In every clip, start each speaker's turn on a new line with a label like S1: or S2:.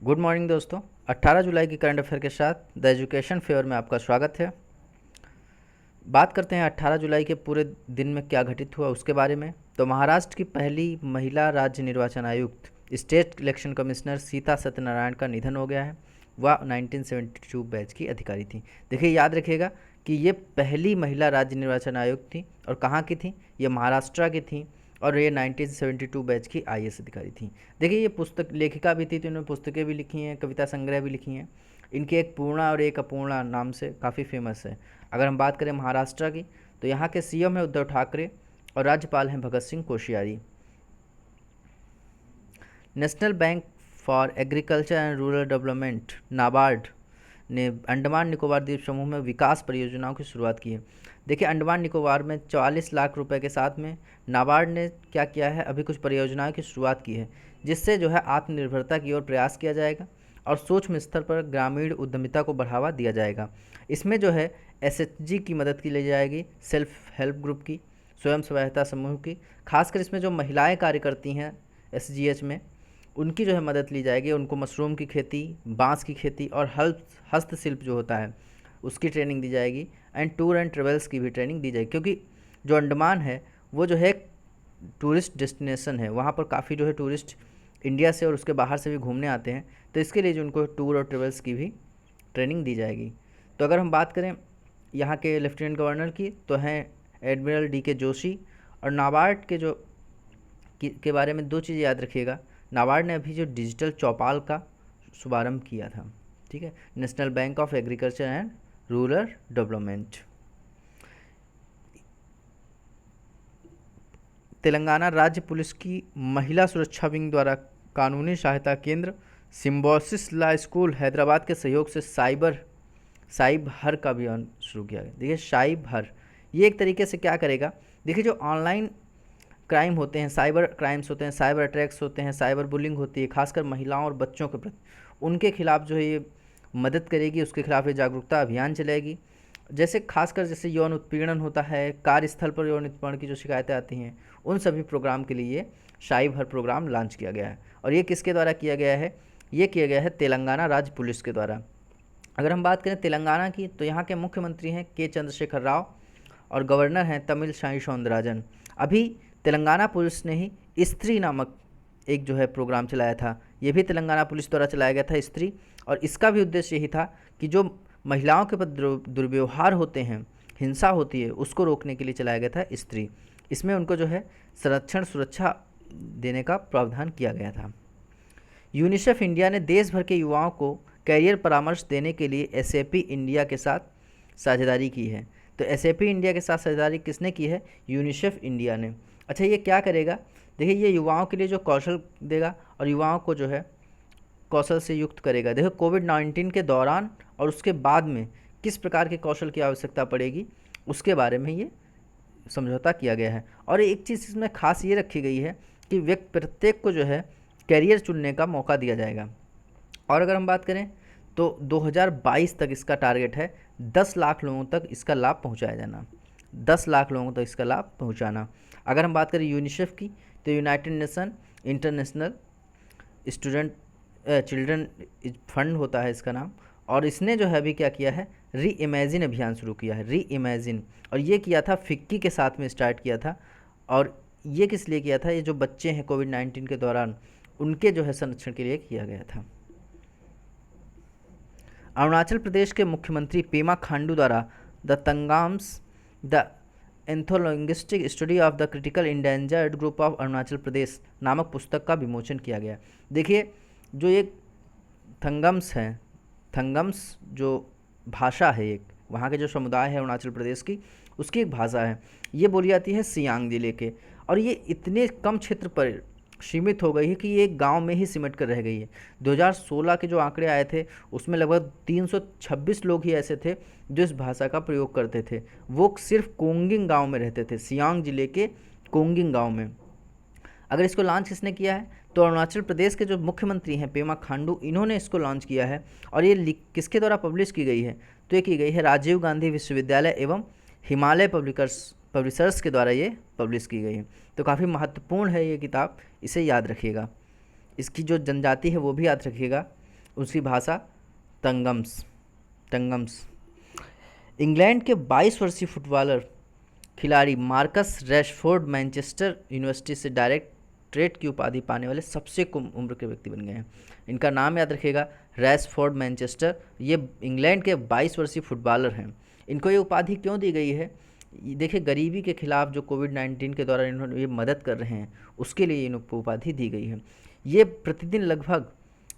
S1: Good morning दोस्तों। 18 जुलाई की current affair के साथ द एजुकेशन फेयर में आपका स्वागत है। बात करते हैं 18 जुलाई के पूरे दिन में क्या घटित हुआ उसके बारे में। तो महाराष्ट्र की पहली महिला राज्य निर्वाचन आयुक्त state election commissioner Sita Satyanarayan का निधन हो गया है। वह 1972 बैच की अधिकारी थी। देखिए, याद रखिएगा कि ये पहली महिला राज्य निर्वाचन आयुक्त थी और कहाँ की थी, ये महाराष्ट्र की थी और ये 1972 बैच की आईएएस अधिकारी थी। देखिए, ये पुस्तक लेखिका भी थी, तो इन्होंने पुस्तकें भी लिखी हैं, कविता संग्रह भी लिखी हैं। इनके एक पूर्णा और एक अपूर्णा नाम से काफ़ी फेमस है। अगर हम बात करें महाराष्ट्र की, तो यहाँ के सीएम हैं उद्धव ठाकरे और राज्यपाल हैं Bhagat Singh Koshyari. National bank for agriculture and rural development NABARD ने अंडमान निकोबार द्वीप समूह में विकास परियोजनाओं की शुरुआत की है। देखिए, अंडमान निकोबार में 44 लाख रुपए के साथ में नाबार्ड ने क्या किया है, अभी कुछ परियोजनाओं की शुरुआत की है, जिससे जो है आत्मनिर्भरता की ओर प्रयास किया जाएगा और सूक्ष्म स्तर पर ग्रामीण उद्यमिता को बढ़ावा दिया जाएगा। इसमें जो है एसएचजी की मदद की ली जाएगी, सेल्फ हेल्प ग्रुप की, स्वयं सहायता समूह की। खासकर इसमें जो महिलाएं कार्य करती हैं एसजीएच में, उनकी जो है मदद ली जाएगी। उनको मशरूम की खेती, बांस की खेती और हस्तशिल्प जो होता है उसकी ट्रेनिंग दी जाएगी। एंड टूर एंड ट्रेवल्स की भी ट्रेनिंग दी जाएगी, क्योंकि जो अंडमान है वो जो है टूरिस्ट डेस्टिनेशन है। वहाँ पर काफ़ी जो है टूरिस्ट इंडिया से और उसके बाहर से भी घूमने आते हैं, तो इसके लिए जो उनको टूर और ट्रेवल्स की भी ट्रेनिंग दी जाएगी। तो अगर हम बात करें यहाँ के लेफ्टिनेंट गवर्नर की, तो हैं एडमिरल डी के जोशी। और नाबार्ड के के बारे में दो चीज़ें याद रखिएगा। नाबार्ड ने अभी जो डिजिटल चौपाल का शुभारंभ किया था, ठीक है, national bank of agriculture and rural development. Telangana राज्य पुलिस की महिला सुरक्षा विंग द्वारा कानूनी सहायता केंद्र सिम्बोसिस ला स्कूल हैदराबाद के सहयोग से साइब हर का अभियान शुरू किया गया। देखिए, साइब हर ये एक तरीके से क्या करेगा, देखिए जो ऑनलाइन क्राइम होते हैं, साइबर क्राइम्स होते हैं, साइबर अटैक्स होते हैं, साइबर बुलिंग होती है, खासकर महिलाओं और बच्चों के प्रति, उनके खिलाफ जो है ये मदद करेगी, उसके खिलाफ ये जागरूकता अभियान चलाएगी। जैसे खासकर जैसे यौन उत्पीड़न होता है, कार्यस्थल पर यौन उत्पीड़न की जो शिकायतें आती हैं, उन सभी प्रोग्राम के लिए साइब हर प्रोग्राम लॉन्च किया गया है। और ये किसके द्वारा किया गया है, ये किया गया है तेलंगाना राज्य पुलिस के द्वारा। अगर हम बात करें तेलंगाना की, तो यहाँ के मुख्यमंत्री हैं के चंद्रशेखर राव और गवर्नर हैं तमिलसाई सौंदरराजन। अभी तेलंगाना पुलिस ने ही स्त्री नामक एक जो है प्रोग्राम चलाया था, ये भी तेलंगाना पुलिस द्वारा चलाया गया था, स्त्री। और इसका भी उद्देश्य यही था कि जो महिलाओं के प्रति दुर्व्यवहार होते हैं, हिंसा होती है, उसको रोकने के लिए चलाया गया था स्त्री। इसमें उनको जो है संरक्षण सुरक्षा देने का प्रावधान किया गया था। यूनिसेफ इंडिया ने देश भर के युवाओं को कैरियर परामर्श देने के लिए एसएपी इंडिया के साथ साझेदारी की है। तो एसएपी इंडिया के साथ साझेदारी किसने की है, यूनिसेफ इंडिया ने। अच्छा, ये क्या करेगा, देखिए ये युवाओं के लिए जो कौशल देगा और युवाओं को जो है कौशल से युक्त करेगा। देखो, कोविड-19 के दौरान और उसके बाद में किस प्रकार के कौशल की आवश्यकता पड़ेगी, उसके बारे में ये समझौता किया गया है। और एक चीज़ इसमें खास ये रखी गई है कि व्यक्ति प्रत्येक को जो है कैरियर चुनने का मौका दिया जाएगा। और अगर हम बात करें तो 2022 तक इसका टारगेट है 10 लाख लोगों तक इसका लाभ पहुंचाया जाना, 10 लाख लोगों तक इसका लाभ पहुंचाना। अगर हम बात करें यूनिसेफ की, तो United nation international student children fund होता है इसका नाम। और इसने जो है अभी क्या किया है, री इमेजिन अभियान शुरू किया है, री इमेजिन। और ये किया था फिक्की के साथ में स्टार्ट किया था। और ये किस लिए किया था, ये जो बच्चे हैं कोविड-19 के दौरान उनके जो है संरक्षण के लिए किया गया था। अरुणाचल प्रदेश के मुख्यमंत्री पेमा खांडू द्वारा the Tangams the ethnolinguistic study of the critical endangered group of Arunachal Pradesh नामक पुस्तक का विमोचन किया गया। देखिए, जो एक थंगम्स हैं, थंगम्स जो भाषा है, एक वहाँ के जो समुदाय है अरुणाचल प्रदेश की, उसकी एक भाषा है, ये बोली जाती है सियांग जिले के। और ये इतने कम क्षेत्र पर सीमित हो गई है कि ये एक गांव में ही सिमट कर रह गई है। 2016 के जो आंकड़े आए थे उसमें लगभग 326 लोग ही ऐसे थे जो इस भाषा का प्रयोग करते थे। वो सिर्फ कोंगिंग गांव में रहते थे, सियांग जिले के कोंगिंग गांव में। अगर इसको लॉन्च किसने किया है, तो अरुणाचल प्रदेश के जो मुख्यमंत्री हैं पेमा खांडू, इन्होंने इसको लॉन्च किया है। और ये किसके द्वारा पब्लिश की गई है, तो ये की गई है राजीव गांधी विश्वविद्यालय एवं हिमालय पब्लिशर्स के द्वारा ये पब्लिश की गई है। तो काफ़ी महत्वपूर्ण है ये किताब, इसे याद रखिएगा। इसकी जो जनजाति है वो भी याद रखिएगा। उसकी भाषा तंगम्स टंगम्स। इंग्लैंड के 22 वर्षीय फुटबॉलर खिलाड़ी मार्कस रैशफोर्ड मैनचेस्टर यूनिवर्सिटी से डायरेक्टरेट की उपाधि पाने वाले सबसे कम उम्र के व्यक्ति बन गए हैं। इनका नाम याद रखिएगा, रैशफोर्ड मैनचेस्टर। ये इंग्लैंड के 22 वर्षीय फुटबॉलर हैं। इनको ये उपाधि क्यों दी गई है? देखिए, गरीबी के खिलाफ जो कोविड-19 के दौरान इन्होंने ये मदद कर रहे हैं, उसके लिए इनको उपाधि दी गई है। ये प्रतिदिन लगभग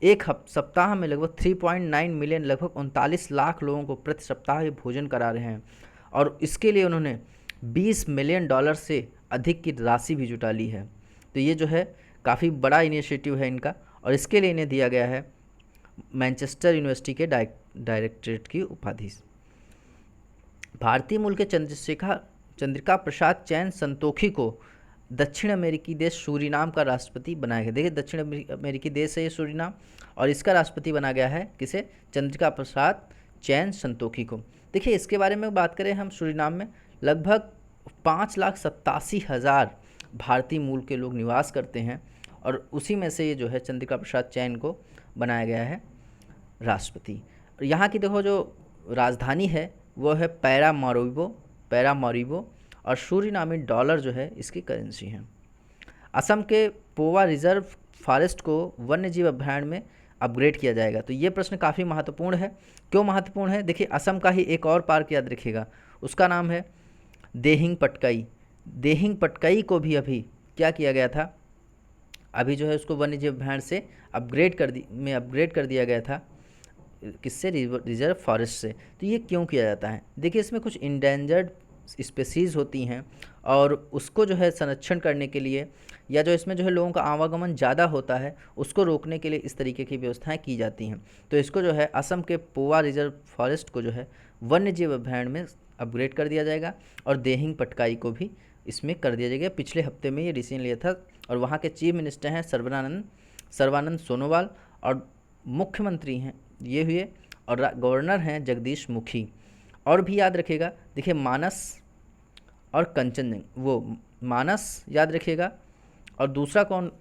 S1: एक सप्ताह में लगभग 3.9 मिलियन, लगभग 39 लाख लोगों को प्रति सप्ताह ये भोजन करा रहे हैं, और इसके लिए उन्होंने $20 मिलियन से अधिक की राशि भी जुटा ली है। तो ये जो है काफ़ी बड़ा इनिशिएटिव है इनका, और इसके लिए इन्हें दिया गया है मैनचेस्टर यूनिवर्सिटी के डायरेक्टरेट की उपाधि। भारतीय मूल के चंद्रिका प्रसाद चैन संतोखी को दक्षिण अमेरिकी देश सूरीनाम का राष्ट्रपति बनाया गया। देखिए, दक्षिण अमेरिकी देश है ये सूरीनाम, और इसका राष्ट्रपति बना गया है किसे? चंद्रिका प्रसाद चैन संतोखी को। देखिए, इसके बारे में बात करें हम, सूरीनाम में लगभग 5,87,000 भारतीय मूल के लोग निवास करते हैं, और उसी में से ये जो है चंद्रिका प्रसाद चैन को बनाया गया है राष्ट्रपति। और यहाँ की देखो जो राजधानी है वो है पैरामरीबो, और सूरीनामी डॉलर जो है इसकी करेंसी है। असम के पोवा रिजर्व फॉरेस्ट को वन्यजीव अभयारण्य में अपग्रेड किया जाएगा। तो ये प्रश्न काफ़ी महत्वपूर्ण है। क्यों महत्वपूर्ण है? देखिए, असम का ही एक और पार्क याद रखिएगा, उसका नाम है देहिंग पटकाई। देहिंग पटकाई को भी अभी क्या किया गया था? अभी जो है उसको वन्यजीव अभयारण्य से अपग्रेड कर दिया गया था। किससे? रिजर्व फॉरेस्ट से। तो ये क्यों किया जाता है? देखिए, इसमें कुछ इंडेंजर्ड स्पेसीज़ होती हैं, और उसको जो है संरक्षण करने के लिए, या जो इसमें जो है लोगों का आवागमन ज़्यादा होता है, उसको रोकने के लिए इस तरीके की व्यवस्थाएं की जाती हैं। तो इसको जो है असम के पोवा रिजर्व फॉरेस्ट को जो है वन्यजीव अभयारण्य में अपग्रेड कर दिया जाएगा, और देहिंग पटकाई को भी इसमें कर दिया जाएगा। पिछले हफ्ते में ये डिसीजन लिया था, और वहाँ के चीफ मिनिस्टर हैं सर्बानंद सोनोवाल, और मुख्यमंत्री हैं ये हुए, और गवर्नर हैं जगदीश मुखी। और भी याद रखिएगा, देखिए मानस और कंचनजंगा, वो मानस याद रखिएगा, और दूसरा कौन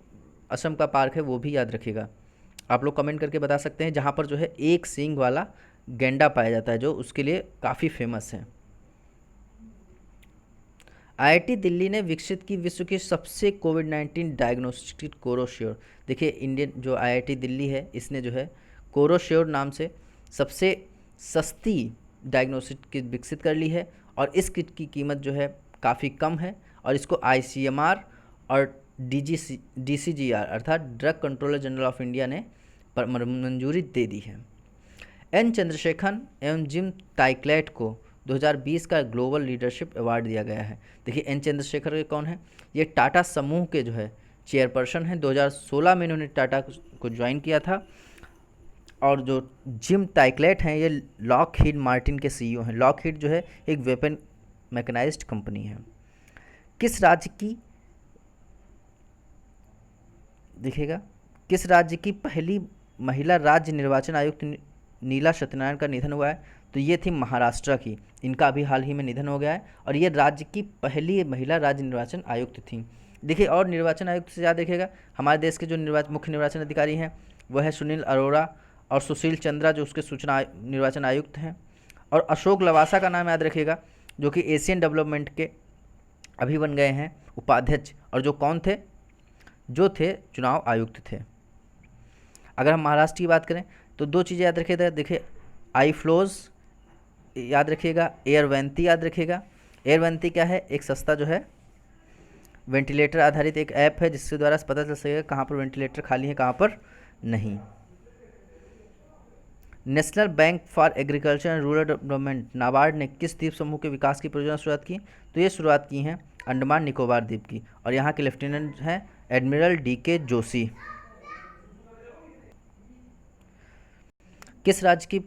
S1: असम का पार्क है वो भी याद रखिएगा। आप लोग कमेंट करके बता सकते हैं, जहाँ पर जो है एक सींग वाला गैंडा पाया जाता है, जो उसके लिए काफ़ी फेमस है। आईआईटी दिल्ली ने विकसित की विश्व की सबसे कोविड-19 डायग्नोस्टिक कोरोश्योर। देखिए, इंडियन जो आईआईटी दिल्ली है, इसने जो है कोरोश्योर नाम से सबसे सस्ती डायग्नोस्टिक किट विकसित कर ली है, और इस किट की कीमत जो है काफ़ी कम है, और इसको आईसीएमआर और डीसीजीआर अर्थात drug controller general of India ने मंजूरी दे दी है। एन चंद्रशेखरन एवं जिम टाइकलेट को 2020 का ग्लोबल लीडरशिप अवार्ड दिया गया है। देखिए, एन चंद्रशेखर के कौन है? ये टाटा समूह के जो है चेयरपर्सन हैं। 2016 में इन्होंने टाटा को ज्वाइन किया था। और जो जिम टाइकलेट हैं, ये लॉकहीड मार्टिन के सीईओ हैं। लॉकहीड जो है एक वेपन मैकेनाइज्ड कंपनी है। किस राज्य की देखिएगा, किस राज्य की पहली महिला राज्य निर्वाचन आयुक्त नीला सत्यनारायण का निधन हुआ है? तो ये थी महाराष्ट्र की। इनका अभी हाल ही में निधन हो गया है, और ये राज्य की पहली महिला राज्य निर्वाचन आयुक्त थी। देखिए, और निर्वाचन आयुक्त से याद रखिएगा, हमारे देश के जो मुख्य निर्वाचन अधिकारी हैं वह है सुनील अरोड़ा, और सुशील चंद्रा जो उसके सूचना निर्वाचन आयुक्त हैं, और अशोक लवासा का नाम याद रखिएगा, जो कि एशियन डेवलपमेंट के अभी बन गए हैं उपाध्यक्ष, और जो कौन थे? जो थे चुनाव आयुक्त थे। अगर हम महाराष्ट्र की बात करें तो दो चीज़ें याद रखिएगा। देखिए, आई फ्लोज याद रखिएगा, एयरवेंती याद रखिएगा। एयरवेंती क्या है? एक सस्ता जो है वेंटिलेटर आधारित एक ऐप है, जिसके द्वारा पता चल सकेगा कहाँ पर वेंटिलेटर खाली है, कहाँ पर नहीं। National bank for agriculture and rural development NABARD ने किस द्वीप समूह के विकास की परियोजना शुरुआत की? तो ये शुरुआत की हैं अंडमान निकोबार द्वीप की, और यहाँ के लेफ्टिनेंट हैं एडमिरल DK जोशी। किस राज्य की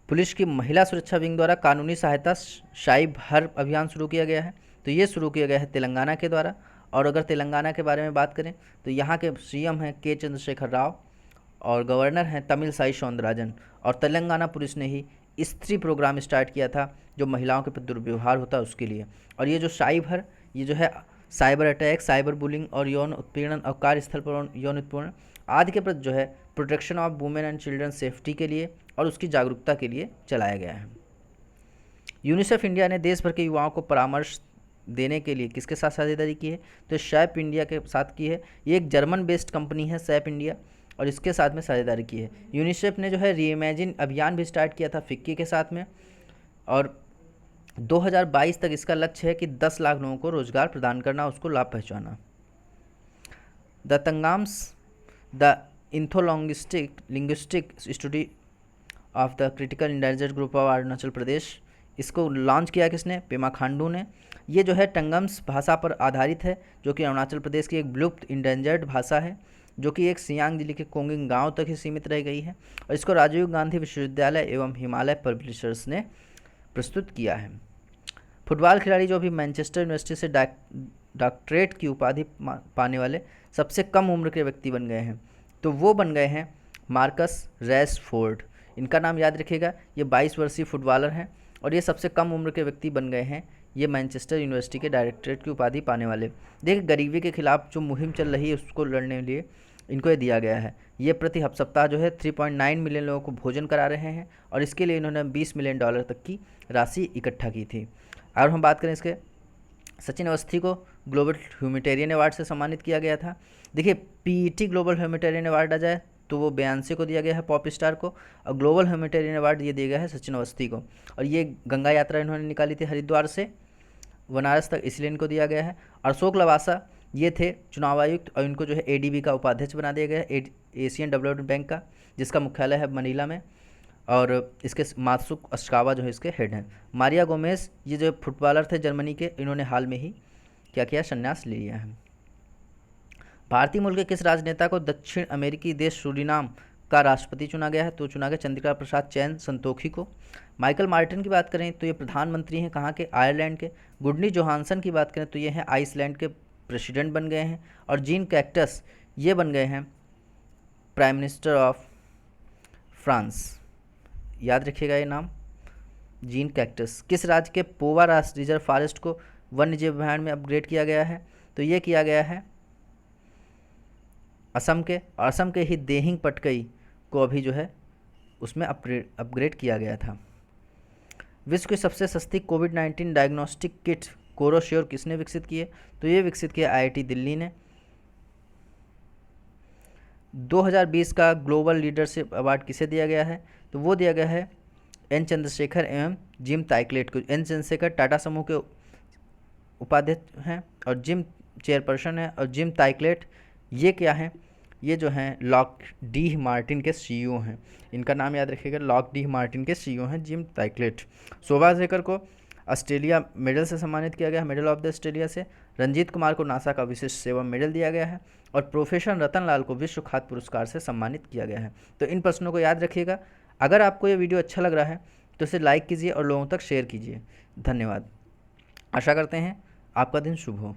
S1: पुलिस की महिला सुरक्षा विंग द्वारा कानूनी सहायता साइब हर अभियान शुरू किया गया है? तो ये शुरू किया गया है तेलंगाना के द्वारा। और अगर तेलंगाना के बारे में बात करें तो यहाँ के CM हैं K चंद्रशेखर राव, और गवर्नर हैं तमिलसाई सौंदरराजन। और तेलंगाना पुलिस ने ही स्त्री प्रोग्राम स्टार्ट किया था, जो महिलाओं के प्रति दुर्व्यवहार होता है उसके लिए। और ये जो साइबर, ये जो है साइबर अटैक, साइबर बुलिंग और यौन उत्पीड़न और कार्यस्थल पर यौन उत्पीड़न आदि के प्रति जो है protection of women and children safety के लिए और उसकी जागरूकता के लिए चलाया गया है। यूनिसेफ इंडिया ने देश भर के युवाओं को परामर्श देने के लिए किसके साथ साझेदारी की है? तो शैप इंडिया के साथ की है। ये एक जर्मन बेस्ड कंपनी है शैप इंडिया, और इसके साथ में साझेदारी की है। यूनिसेफ ने जो है रीइमेजिन अभियान भी स्टार्ट किया था फिक्की के साथ में, और 2022 तक इसका लक्ष्य है कि 10 लाख लोगों को रोजगार प्रदान करना, उसको लाभ पहुँचाना। The Tangams the linguistic study of the critical endangered group of Arunachal Pradesh, इसको लॉन्च किया किसने? पेमा खांडू ने। ये जो है टंगम्स भाषा पर आधारित है, जो कि अरुणाचल प्रदेश की एक विलुप्त इंडेंजर्ड भाषा है, जो कि एक सियांग जिले के कोंगिंग गांव तक ही सीमित रह गई है, और इसको राजीव गांधी विश्वविद्यालय एवं हिमालय पब्लिशर्स ने प्रस्तुत किया है। फुटबॉल खिलाड़ी जो भी मैनचेस्टर यूनिवर्सिटी से डॉक्टरेट की उपाधि पाने वाले सबसे कम उम्र के व्यक्ति बन गए हैं, तो वो बन गए हैं मार्कस रैशफोर्ड। इनका नाम याद रखिएगा। ये 22 वर्षीय फुटबॉलर हैं और ये सबसे कम उम्र के व्यक्ति बन गए हैं, ये मैनचेस्टर यूनिवर्सिटी के डायरेक्टरेट की उपाधि पाने वाले। देखिए, गरीबी के खिलाफ जो मुहिम चल रही है उसको लड़ने के लिए इनको ये दिया गया है। ये प्रति सप्ताह जो है 3.9 मिलियन लोगों को भोजन करा रहे हैं, और इसके लिए इन्होंने $20 मिलियन तक की राशि इकट्ठा की थी। और हम बात करें इसके, सचिन अवस्थी को ग्लोबल ह्यूमैनिटेरियन अवार्ड से सम्मानित किया गया था। देखिए, पीईटी ग्लोबल ह्यूमैनिटेरियन अवार्ड आ जाए तो वो बेयांसे को दिया गया है, पॉप स्टार को, और ग्लोबल ह्यूमैनिटेरियन अवार्ड ये दिया गया है सचिन अवस्थी को। और ये गंगा यात्रा इन्होंने निकाली थी हरिद्वार से बनारस तक, इसलिए इनको दिया गया है। अशोक लवासा ये थे चुनाव आयुक्त, और इनको जो है एडीबी का उपाध्यक्ष बना दिया गया है, एशियन डेवलपमेंट बैंक का, जिसका मुख्यालय है मनीला में, और इसके मात्सुक अश्कावा जो है इसके हेड हैं। मारिया गोमेज ये जो फुटबॉलर थे जर्मनी के, इन्होंने हाल में ही क्या किया? संन्यास ले लिया है। भारतीय मूल के किस राजनेता को दक्षिण अमेरिकी देश सूरीनाम का राष्ट्रपति चुना गया है? तो चुना गया चंद्रिका प्रसाद चैन संतोखी को। माइकल मार्टिन की बात करें तो ये प्रधानमंत्री हैं कहाँ के? आयरलैंड के। गुडनी जोहानसन की बात करें तो ये हैं आइसलैंड के प्रेसिडेंट बन गए हैं। और जीन कैक्टस ये बन गए हैं प्राइम मिनिस्टर ऑफ फ्रांस। याद रखिएगा ये नाम, जीन कैक्टस। किस राज्य के पोवा राष्ट्रीय रिजर्व फॉरेस्ट को वन्य जीव अभयारण्य में अपग्रेड किया गया है? तो ये किया गया है असम के, और असम के ही देहिंग पटकई को अभी जो है उसमें अपग्रेड किया गया था। विश्व की सबसे सस्ती कोविड-19 डायग्नोस्टिक किट कोरोश्योर किसने विकसित की है? तो ये विकसित किया आईआईटी दिल्ली ने। 2020 का ग्लोबल लीडरशिप अवार्ड किसे दिया गया है? तो वो दिया गया है एन चंद्रशेखर एवं जिम ताइक्लेट को। एन चंद्रशेखर टाटा समूह के उपाध्यक्ष हैं और जिम चेयरपर्सन है, और जिम ताइक्लेट ये क्या है? ये जो हैं लॉकहीड मार्टिन के सीईओ हैं। इनका नाम याद रखिएगा, लॉकहीड मार्टिन के सीईओ हैं जिम ताइक्लेट। शोभा शेखर को ऑस्ट्रेलिया मेडल से सम्मानित किया गया है, मेडल ऑफ द ऑस्ट्रेलिया से। रंजीत कुमार को नासा का विशिष्ट सेवा मेडल दिया गया है, और प्रोफेसर रतन लाल को विश्व खाद्य पुरस्कार से सम्मानित किया गया है। तो इन प्रश्नों को याद रखिएगा। अगर आपको ये वीडियो अच्छा लग रहा है तो इसे लाइक कीजिए और लोगों तक शेयर कीजिए। धन्यवाद। आशा करते हैं आपका दिन शुभ हो।